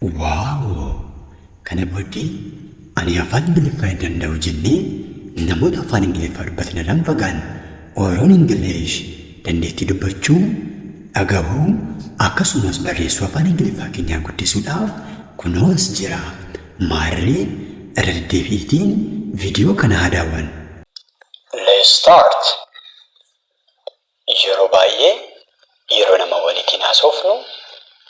Wow! Kana booddee ani afaan Ingiliffaa hin danda'u jennee namoota afaan Ingiliffaa dubbatan irraan fagaan Oromoon Ingilish dandeettii dubbachuu, dhagahuu akkasumas barreessuu afaan Ingiliffaa keenyaa guddisuudhaaf kunoos jira. Maarree irra deddeebiitiin viidiyoo kana haa daawwannu. Let's start. Yeroo baay'ee yeroo nama waliin haasofnu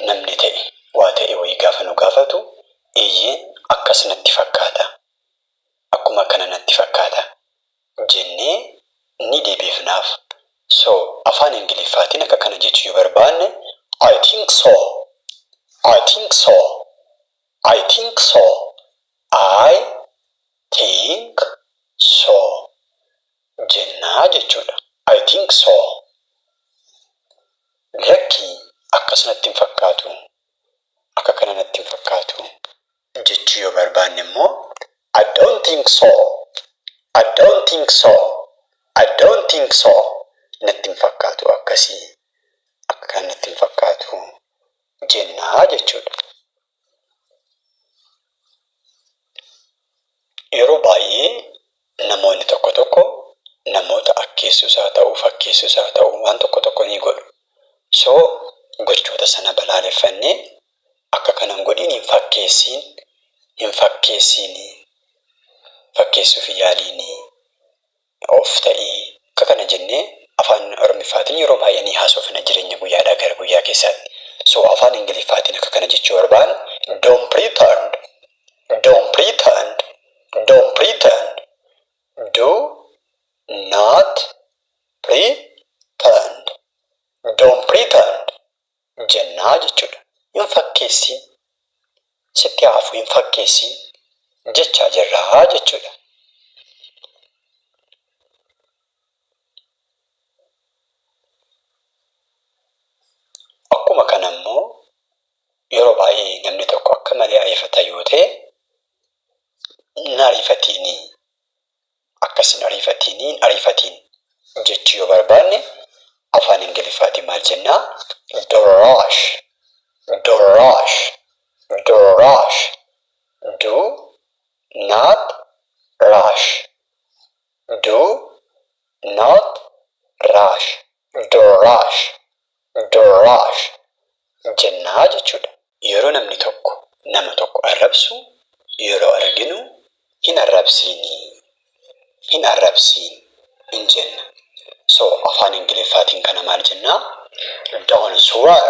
namni ta'e waa ta'e wayii gaafa nu gaafatu iyyeen akkas natti fakkaata, akkuma kana natti fakkaata jennee ni deebifnaaf. So afaan Ingiliffaatiin akka kana jechuu yoo barbaanne I think so, I think so, I think so, I think so jennaa jechuudha. I think so. Lakkii akkas natti hin fakkaatu, akka kana natti hin fakkaatu jechuu yoo barbaanne immoo I don't think so, I don't think so, I don't think so natti hin fakkaatu, akkasii akka kana natti hin fakkaatu jennaa jechuudha. Yeroo baay'ee namoonni tokko tokko namoota akkeessus haa ta'u fakkeessus haa ta'u waan tokko tokko ni godhu. So gochoota sana balaaleffannee akka kanan godhin hin fakkeessiin fakkeessuuf yaaliin of ta'ii akka kana jennee afaan Oromiffaatiin yeroo baay'ee ni haasofna jireenya guyyaadhaa gara guyyaa keessatti. So afaan Ingiliffaatiin akka kana jechuu barbaanne don't pretend, don't pretend, don't pretend, do not pretend, don't pretend jennaa jechuudha. Hin fakkeessiin, sitti hafu hin fakkeessiin jechaa jirraa jechuudha. Akkuma kana immoo yeroo baay'ee namni tokko akka malee ariifata yoo ta'e hin ariifatiinii, akkasin ariifatiin jechuu yoo barbaanne afaan Ingiliffaatiin maal jennaa? Don't rush, don't rush, don't rush, do not rush, do not rush, don't rush, don't rush jennaa jechuudha. Yeroo namni tokko nama tokko arrabsu yeroo arginu hin arrabsiinii, hin arrabsiin hin jenna. So afaan Ingiliffaatiin kana maal jennaa? Don't swear,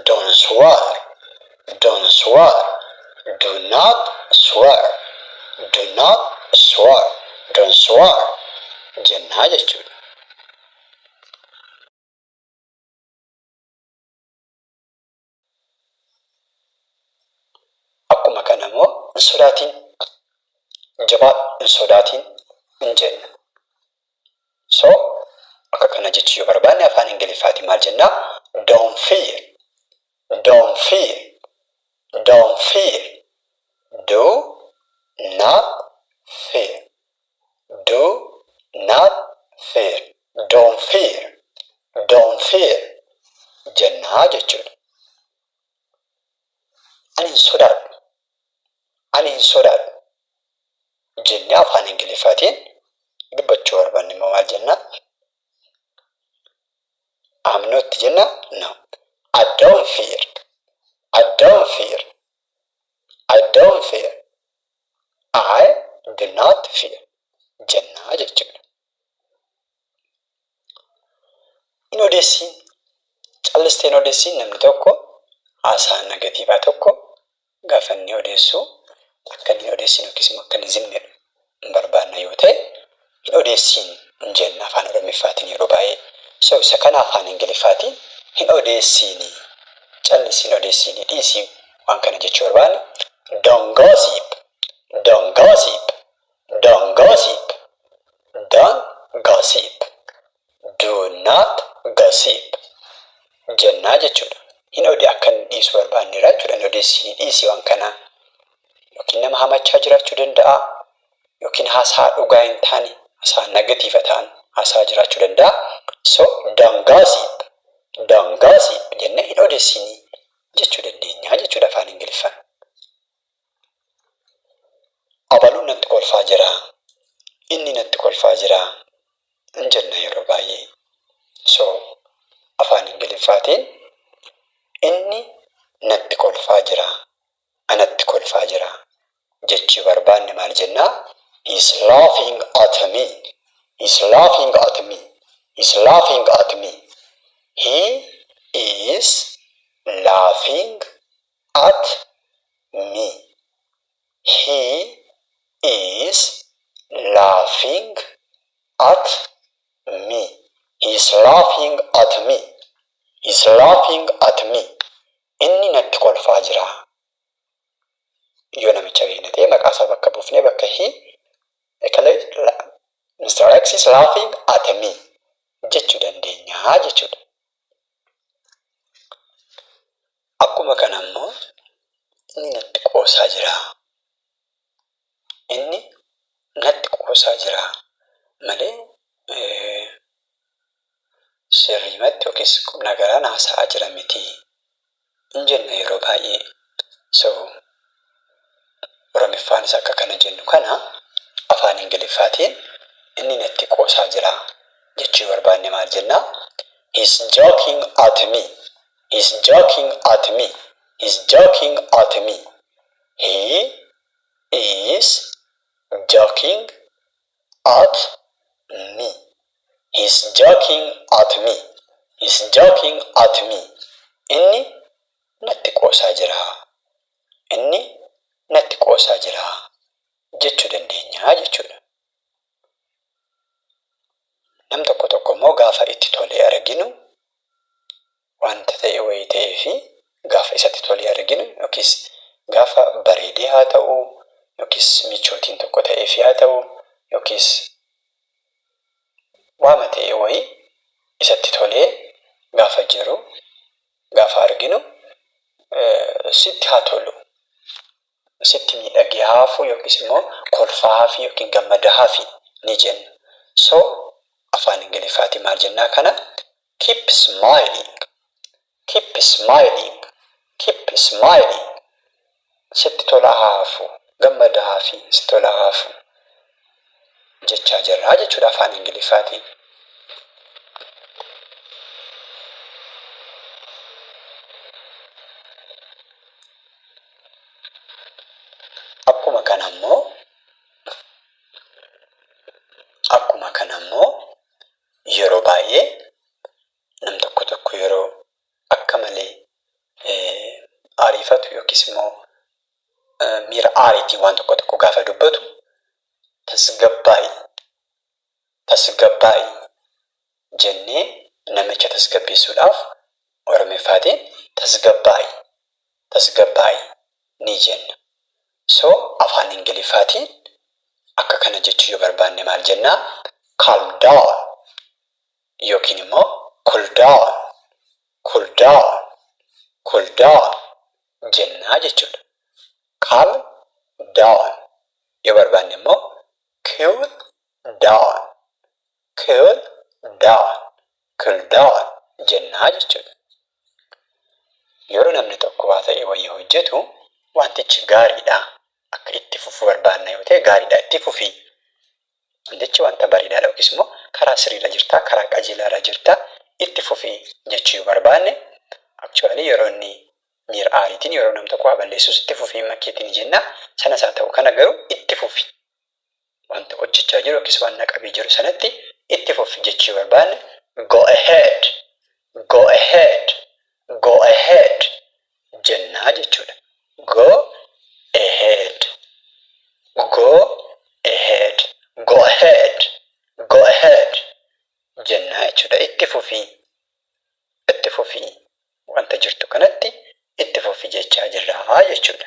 don't swear, don't swear, do not swear, do not swear, don't swear jennaa jechuudha. Akkuma kana immoo hin sodaatin, jabaa hin sodaatin hin jenna. So akka kana jechuu yoo barbaanne afaan Ingiliffaatiin maal jennaa? Don't fear, don't fear, don't fear, do not fear, do not fear, don't fear, don't fear jennaa jechuudha. Ani hin sodaadhu, ani hin sodaadhu jennee afaan Ingiliffaatiin dubbachuu barbaanne immoo maal jennaa? I'm not jenna? No. I don't fear, I don't fear, I don't fear, I do not fear jennaa jechuudha. Hin odeessiin, callistee hin odeessiin namni tokko haasaa negatiivaa tokko gaafa inni odeessu akka inni odeessinu yookiis immoo akka inni zimmeedhu hin barbaanna yoo ta'e hin odeessiin hin jenna afaan Oromiffaatiin yeroo baay'ee. So isa kana afaan Ingiliffaatiin hin odeessiinii, callisiin odeessiinii dhiisii waan kana jechuu barbaanne don't gossip, don't gossip, don't gossip, don't gossip, do not gossip jennaa jechuudha. Hin odee akka inni dhiisuu barbaanneera jechuudha. Hin odeessiinii dhiisii waan kana yookiin nama hamachaa jiraachuu danda'a yookiin haasaa dhugaa hin taane, haasaa negatiiva ta'an haasaa jiraachuu danda'a. So don't gossip jennee hin odeessiinii jechuu dandeenya jechuudha afaan Ingiliffaa. inni natti kolfaa jira hin jenna yeroo baay'ee. So afaan Ingiliffaatiin inni natti kolfaa jira, anatti kolfaa jira jechuu barbaanne maal jennaa? He's laughing at me. He's laughing at me. He's laughing at me. He is laughing at me. He is laughing at me. He's laughing at me. He's laughing at me. Inni natti kolfaa jira. Yoo namicha beekne ta'e maqaa isaa bakka buufnee bakka Mr. X is laughing at me jechuu dandeenya jechuudha. Akkuma kana immoo inni natti qoosaa jira. Inni natti qoosaa jira malee sirriimatti yookiis nagaraan haasa'aa jira miti hin jenna yeroo baay'ee. So Oromiffaanis akka kana jennu kana afaan Ingiliffaatiin inni natti qoosaa jira jechuu barbaanne maal jennaa? He's joking at me. He's joking at me. He's joking at me. He is joking at me. He's joking at me. He's joking at me. Inni natti qoosaa jira. Inni natti qoosaa jira jechuu dandeenya jechuudha. Nam tokko tokko immoo gaafa itti tolee arginu wanta ta'e wayii ta'ee fi gaafa isatti tolee arginu yookiis gaafa bareedee haa ta'u yookiis michootiin tokko ta'ee fi haa ta'u yookiis waama ta'e wayii isatti tolee gaafa jiru gaafa arginu sitti haa tolu. Sitti miidhagee haafu yookiis immoo kolfaa haafi yookiin gammada haafi ni jenna. So afaan Ingiliffaatiin maal jennaa kana? Keep smiling. Keep smiling. Keep smiling. Sitti tola haafu, gammada haafi, sitti tola haafu jechaa jirraa jechuudha afaan Ingiliffaatiin. Akkuma kana immoo yeroo baay'ee nam tokko tokko yeroo akka malee aariifatu yookiis immoo miira aariitiin waan tokko tokko gaafa dubbatu tasgabbaa'i jennee namicha tasgabbeessuudhaaf Oromiffaatiin tasgabbaa'i ni jenna. So afaan Ingiliffaatiin akka kana jechuu yoo barbaanne maal jennaa? Calm down yookiin immoo cool down jennaa jechuudha. Calm down yoo barbaanne immoo cool down jennaa jechuudha. Yeroo namni tokko waa ta'e wayii hojjetu wantichi gaariidha akka itti fufu barbaanna yoo ta'e gaariidha itti fufi. Wantichi wanta bareedaadha yookiis immoo karaa sirriidha jirta, karaa qajeelaadha jirta itti fufi jechuu yoo barbaanne actually yeroo inni miira aariitiin yeroo nam tokko waa balleessus itti fufi makkeetiin jenna. Sanas haa ta'u kana garuu itti fufi. Wanta hojjechaa jiru yookiis waan naqabee jiru sanatti itti fufi jechuu barbaanne go ahead jennaa jechuudha. Go ahead jennaa jechuudha. Itti fufi wanta jirtu kanatti itti fufi jechaa jirraa jechuudha.